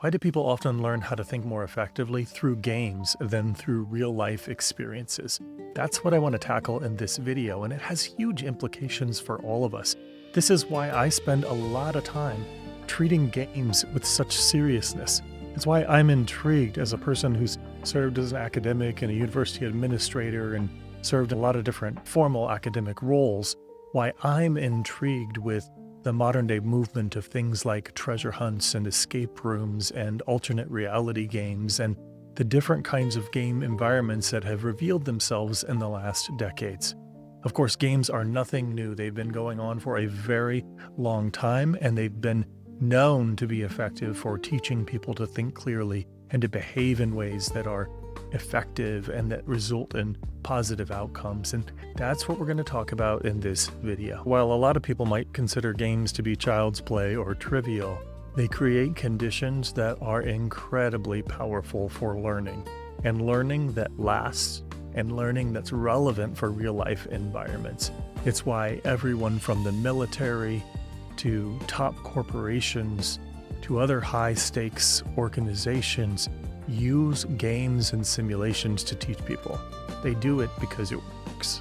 Why do people often learn how to think more effectively through games than through real-life experiences? That's what I want to tackle in this video, and it has huge implications for all of us. This is why I spend a lot of time treating games with such seriousness. It's why I'm intrigued as a person who's served as an academic and a university administrator and served in a lot of different formal academic roles, why I'm intrigued with the modern day movement of things like treasure hunts and escape rooms and alternate reality games and the different kinds of game environments that have revealed themselves in the last decades. Of course, games are nothing new. They've been going on for a very long time, and they've been known to be effective for teaching people to think clearly and to behave in ways that are effective and that result in positive outcomes. And that's what we're going to talk about in this video. While a lot of people might consider games to be child's play or trivial, they create conditions that are incredibly powerful for learning, and learning that lasts, and learning that's relevant for real-life environments. It's why everyone from the military to top corporations to other high-stakes organizations use games and simulations to teach people. They do it because it works.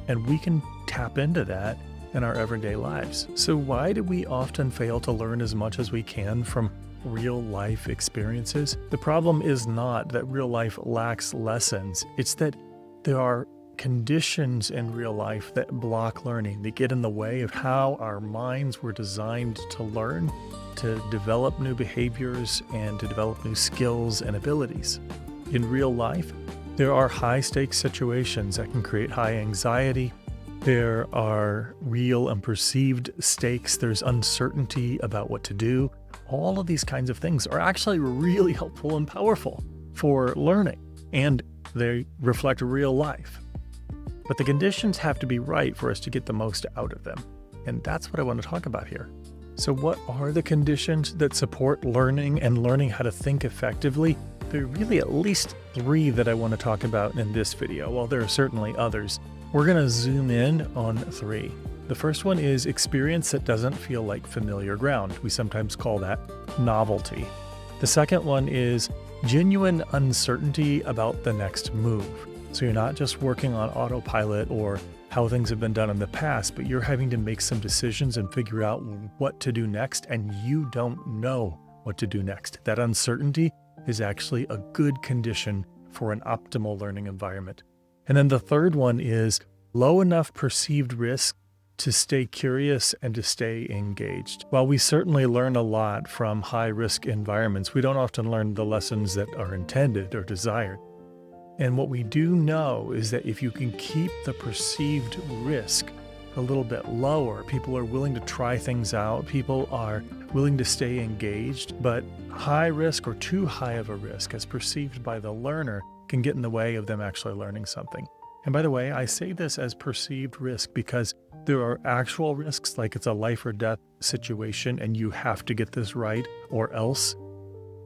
And we can tap into that in our everyday lives. So why do we often fail to learn as much as we can from real-life experiences? The problem is not that real life lacks lessons. It's that there are conditions in real life that block learning. They get in the way of how our minds were designed to learn, to develop new behaviors, and to develop new skills and abilities. In real life, there are high-stakes situations that can create high anxiety. There are real and perceived stakes. There's uncertainty about what to do. All of these kinds of things are actually really helpful and powerful for learning, and they reflect real life. But the conditions have to be right for us to get the most out of them. And that's what I want to talk about here. So what are the conditions that support learning and learning how to think effectively? There are really at least 3 that I want to talk about in this video. Well, there are certainly others. We're going to zoom in on 3. The first one is experience that doesn't feel like familiar ground. We sometimes call that novelty. The second one is genuine uncertainty about the next move. So you're not just working on autopilot or how things have been done in the past, but you're having to make some decisions and figure out what to do next, and you don't know what to do next. That uncertainty is actually a good condition for an optimal learning environment. And then the third one is low enough perceived risk to stay curious and to stay engaged. While we certainly learn a lot from high-risk environments, we don't often learn the lessons that are intended or desired. And what we do know is that if you can keep the perceived risk a little bit lower, people are willing to try things out, people are willing to stay engaged, but high risk or too high of a risk as perceived by the learner can get in the way of them actually learning something. And by the way, I say this as perceived risk because there are actual risks, like it's a life or death situation and you have to get this right or else.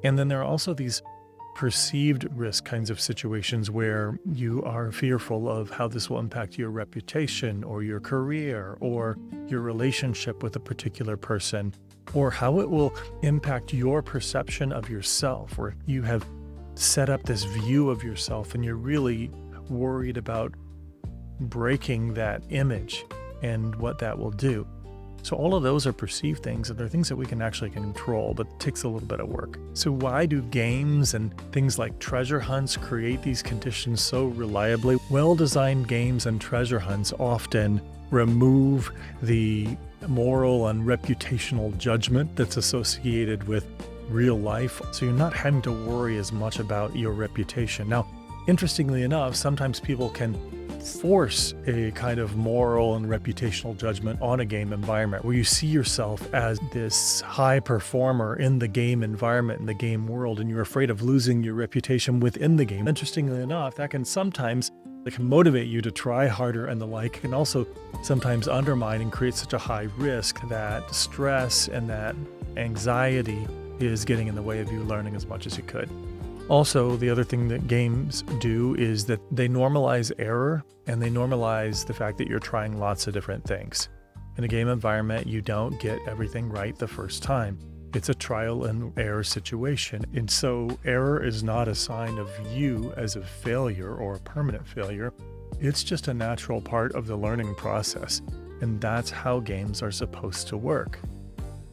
And then there are also these perceived risk kinds of situations where you are fearful of how this will impact your reputation or your career or your relationship with a particular person, or how it will impact your perception of yourself, or you have set up this view of yourself and you're really worried about breaking that image and what that will do. So all of those are perceived things, and they're things that we can actually control, but it takes a little bit of work. So why do games and things like treasure hunts create these conditions so reliably? Well-designed games and treasure hunts often remove the moral and reputational judgment that's associated with real life, so you're not having to worry as much about your reputation. Now, interestingly enough, sometimes people can force a kind of moral and reputational judgment on a game environment where you see yourself as this high performer in the game environment, in the game world, and you're afraid of losing your reputation within the game. Interestingly enough, that can sometimes motivate you to try harder and the like. It can also sometimes undermine and create such a high risk that stress and that anxiety is getting in the way of you learning as much as you could. Also, the other thing that games do is that they normalize error, and they normalize the fact that you're trying lots of different things. In a game environment, you don't get everything right the first time. It's a trial and error situation. And so error is not a sign of you as a failure or a permanent failure. It's just a natural part of the learning process. And that's how games are supposed to work.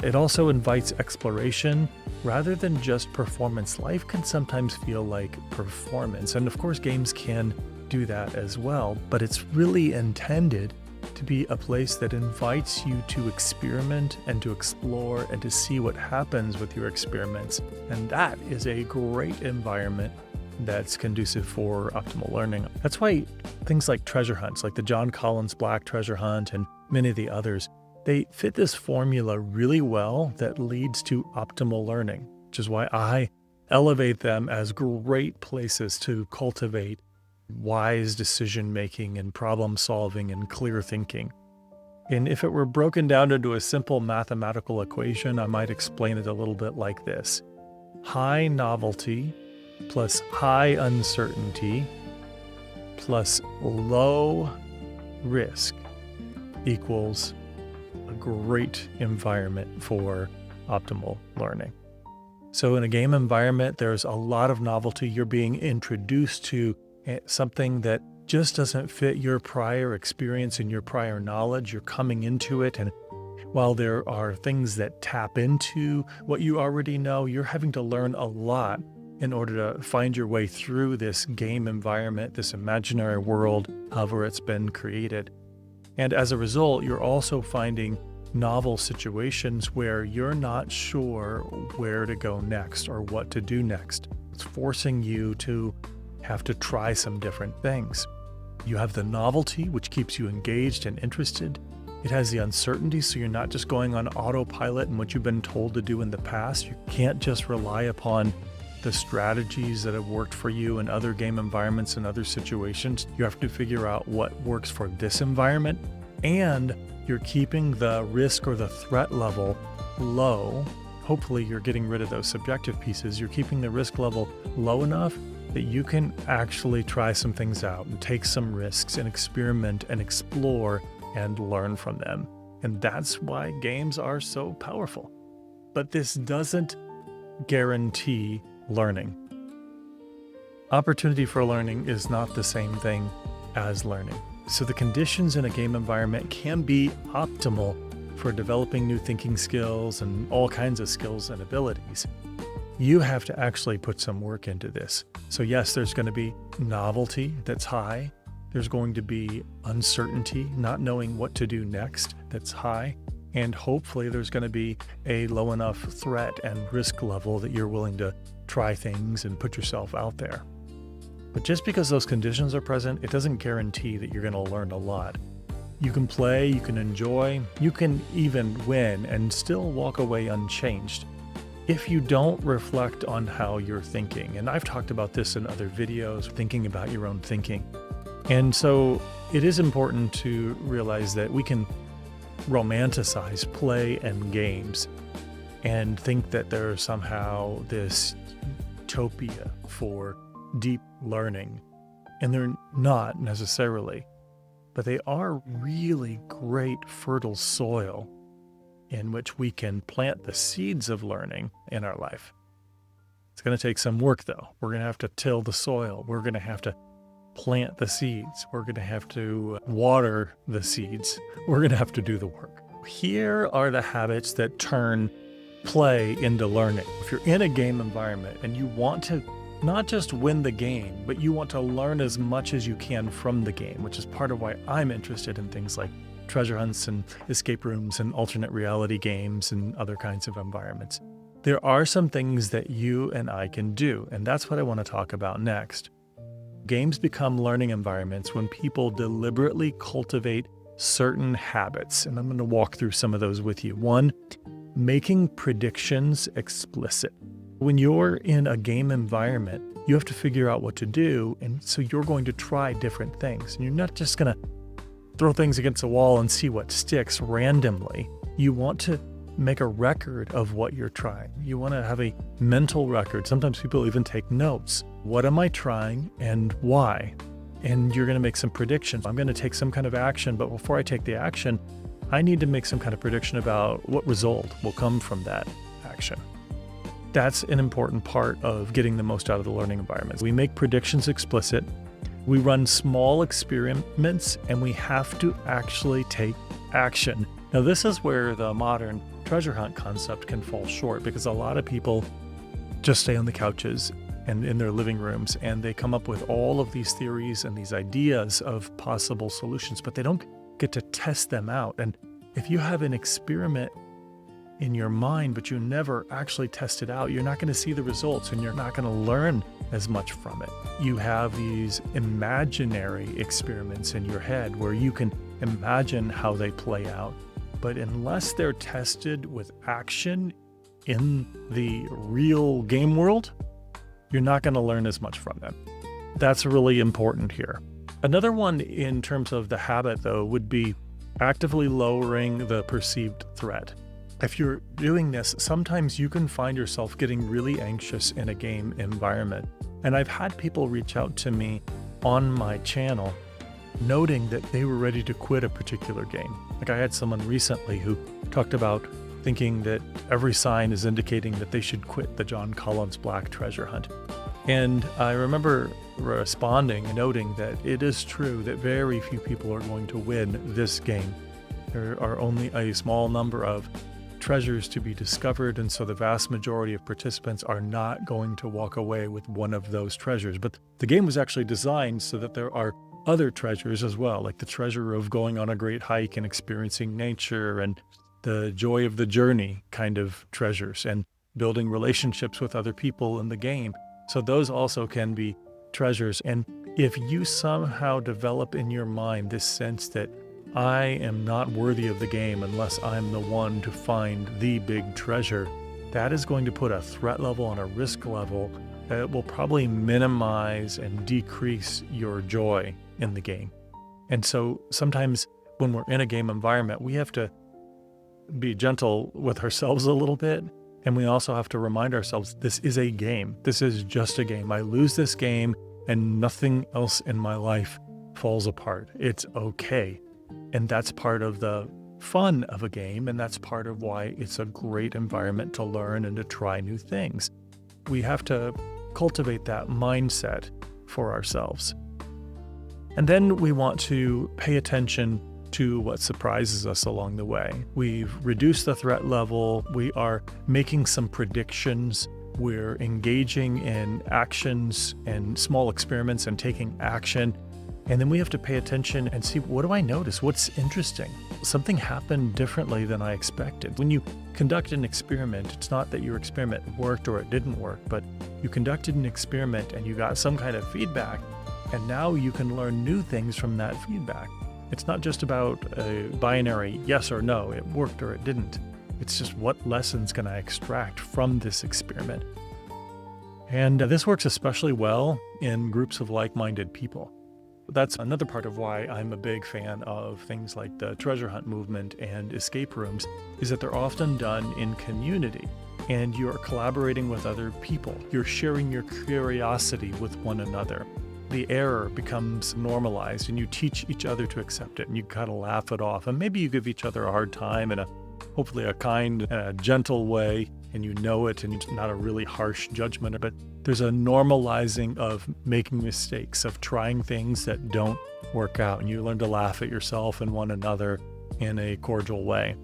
It also invites exploration rather than just performance. Life can sometimes feel like performance. And of course, games can do that as well, but it's really intended to be a place that invites you to experiment and to explore and to see what happens with your experiments. And that is a great environment that's conducive for optimal learning. That's why things like treasure hunts, like the John Collins Black Treasure Hunt and many of the others, they fit this formula really well that leads to optimal learning, which is why I elevate them as great places to cultivate wise decision-making and problem-solving and clear thinking. And if it were broken down into a simple mathematical equation, I might explain it a little bit like this. High novelty plus high uncertainty plus low risk equals a great environment for optimal learning. So in a game environment, there's a lot of novelty. You're being introduced to something that just doesn't fit your prior experience and your prior knowledge. You're coming into it, and while there are things that tap into what you already know, you're having to learn a lot in order to find your way through this game environment, this imaginary world, however it's been created. And as a result, you're also finding novel situations where you're not sure where to go next or what to do next. It's forcing you to have to try some different things. You have the novelty, which keeps you engaged and interested. It has the uncertainty, so you're not just going on autopilot and what you've been told to do in the past. You can't just rely upon the strategies that have worked for you in other game environments and other situations. You have to figure out what works for this environment, and you're keeping the risk or the threat level low. Hopefully you're getting rid of those subjective pieces. You're keeping the risk level low enough that you can actually try some things out and take some risks and experiment and explore and learn from them. And that's why games are so powerful. But this doesn't guarantee learning. Opportunity for learning is not the same thing as learning. So the conditions in a game environment can be optimal for developing new thinking skills and all kinds of skills and abilities. You have to actually put some work into this. So yes, there's going to be novelty that's high. There's going to be uncertainty, not knowing what to do next, that's high. And hopefully there's going to be a low enough threat and risk level that you're willing to try things and put yourself out there. But just because those conditions are present, it doesn't guarantee that you're going to learn a lot. You can play, you can enjoy, you can even win and still walk away unchanged if you don't reflect on how you're thinking. And I've talked about this in other videos, thinking about your own thinking. And so it is important to realize that we can romanticize play and games and think that there's somehow this utopia for deep learning. And they're not necessarily, but they are really great fertile soil in which we can plant the seeds of learning in our life. It's going to take some work though. We're going to have to till the soil. We're going to have to plant the seeds. We're going to have to water the seeds. We're going to have to do the work. Here are the habits that turn play into learning. If you're in a game environment and you want to not just win the game, but you want to learn as much as you can from the game, which is part of why I'm interested in things like treasure hunts and escape rooms and alternate reality games and other kinds of environments. There are some things that you and I can do, and that's what I want to talk about next. Games become learning environments when people deliberately cultivate certain habits, and I'm going to walk through some of those with you. One, making predictions explicit. When you're in a game environment, you have to figure out what to do, and so you're going to try different things. And you're not just going to throw things against a wall and see what sticks randomly. You want to make a record of what you're trying. You want to have a mental record. Sometimes people even take notes. What am I trying and why? And you're going to make some predictions. I'm going to take some kind of action, but before I take the action, I need to make some kind of prediction about what result will come from that action. action. That's an important part of getting the most out of the learning environment. We make predictions explicit, we run small experiments, and we have to actually take action. Now, this is where the modern treasure hunt concept can fall short, because a lot of people just stay on the couches and in their living rooms, and they come up with all of these theories and these ideas of possible solutions, but they don't get to test them out. And if you have an experiment in your mind, but you never actually test it out, you're not going to see the results and you're not going to learn as much from it. You have these imaginary experiments in your head where you can imagine how they play out, but unless they're tested with action in the real game world, you're not going to learn as much from them. That's really important here. Another one in terms of the habit, though, would be actively lowering the perceived threat. If you're doing this, sometimes you can find yourself getting really anxious in a game environment. And I've had people reach out to me on my channel noting that they were ready to quit a particular game. Like, I had someone recently who talked about thinking that every sign is indicating that they should quit the John Collins Black treasure hunt. And I remember responding, noting that it is true that very few people are going to win this game. There are only a small number of treasures to be discovered, and so the vast majority of participants are not going to walk away with one of those treasures. But the game was actually designed so that there are other treasures as well, like the treasure of going on a great hike and experiencing nature, and the joy of the journey kind of treasures, and building relationships with other people in the game. So those also can be treasures. And if you somehow develop in your mind this sense that I am not worthy of the game unless I'm the one to find the big treasure, that is going to put a threat level and a risk level that will probably minimize and decrease your joy in the game. And so sometimes when we're in a game environment, we have to be gentle with ourselves a little bit. And we also have to remind ourselves, this is a game. This is just a game. I lose this game and nothing else in my life falls apart. It's okay. And that's part of the fun of a game, and that's part of why it's a great environment to learn and to try new things. We have to cultivate that mindset for ourselves. And then we want to pay attention to what surprises us along the way. We've reduced the threat level. We are making some predictions. We're engaging in actions and small experiments and taking action. And then we have to pay attention and see, what do I notice? What's interesting? Something happened differently than I expected. When you conduct an experiment, it's not that your experiment worked or it didn't work, but you conducted an experiment and you got some kind of feedback, and now you can learn new things from that feedback. It's not just about a binary yes or no, it worked or it didn't. It's just, what lessons can I extract from this experiment? And this works especially well in groups of like-minded people. That's another part of why I'm a big fan of things like the treasure hunt movement and escape rooms, is that they're often done in community, and you're collaborating with other people. You're sharing your curiosity with one another. The error becomes normalized, and you teach each other to accept it, and you kind of laugh it off. And maybe you give each other a hard time in hopefully a kind and a gentle way, and you know it, and it's not a really harsh judgment, but there's a normalizing of making mistakes, of trying things that don't work out, and you learn to laugh at yourself and one another in a cordial way.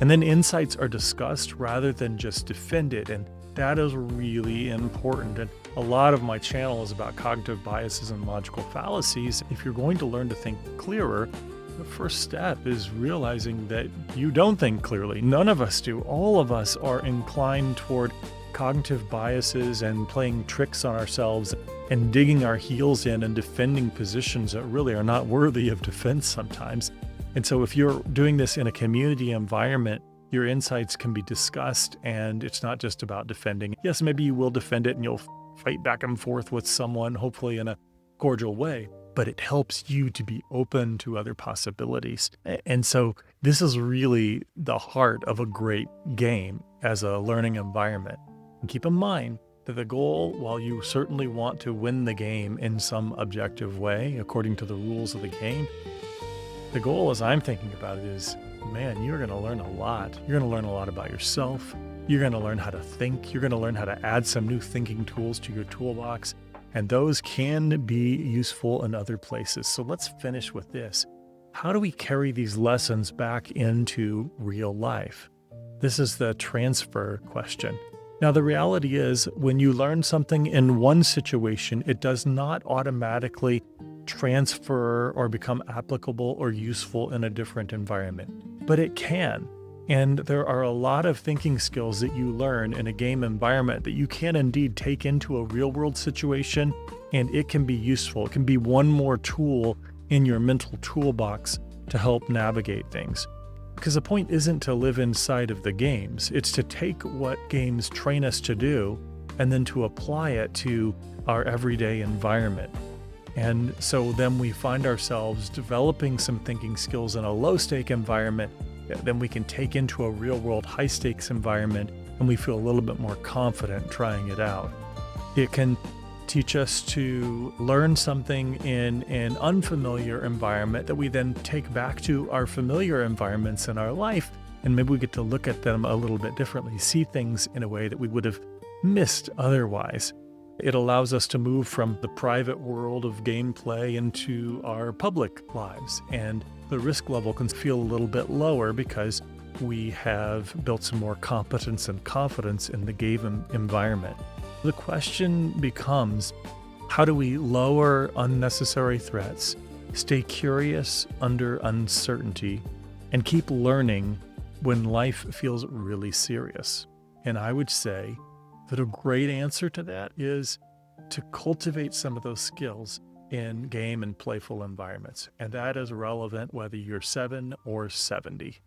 And then insights are discussed rather than just defended, and that is really important. And a lot of my channel is about cognitive biases and logical fallacies. If you're going to learn to think clearer, the first step is realizing that you don't think clearly. None of us do. All of us are inclined toward cognitive biases and playing tricks on ourselves and digging our heels in and defending positions that really are not worthy of defense sometimes. And so if you're doing this in a community environment, your insights can be discussed, and it's not just about defending. Yes, maybe you will defend it and you'll fight back and forth with someone, hopefully in a cordial way, but it helps you to be open to other possibilities. And so this is really the heart of a great game as a learning environment. And keep in mind that the goal, while you certainly want to win the game in some objective way, according to the rules of the game, the goal, as I'm thinking about it, is, man, you're going to learn a lot. You're going to learn a lot about yourself, You're going to learn how to think. You're going to learn how to add some new thinking tools to your toolbox. And those can be useful in other places. So let's finish with this. How do we carry these lessons back into real life? This is the transfer question. Now, the reality is when you learn something in one situation, it does not automatically transfer or become applicable or useful in a different environment, but it can. And there are a lot of thinking skills that you learn in a game environment that you can indeed take into a real world situation, and it can be useful. It can be one more tool in your mental toolbox to help navigate things. Because the point isn't to live inside of the games, it's to take what games train us to do and then to apply it to our everyday environment. And so then we find ourselves developing some thinking skills in a low-stake environment that then we can take into a real-world high-stakes environment, and we feel a little bit more confident trying it out. It can teach us to learn something in an unfamiliar environment that we then take back to our familiar environments in our life, and maybe we get to look at them a little bit differently, see things in a way that we would have missed otherwise. It allows us to move from the private world of gameplay into our public lives, and the risk level can feel a little bit lower because we have built some more competence and confidence in the game environment. The question becomes, how do we lower unnecessary threats, stay curious under uncertainty, and keep learning when life feels really serious? And I would say that a great answer to that is to cultivate some of those skills in game and playful environments. And that is relevant whether you're 7 or 70.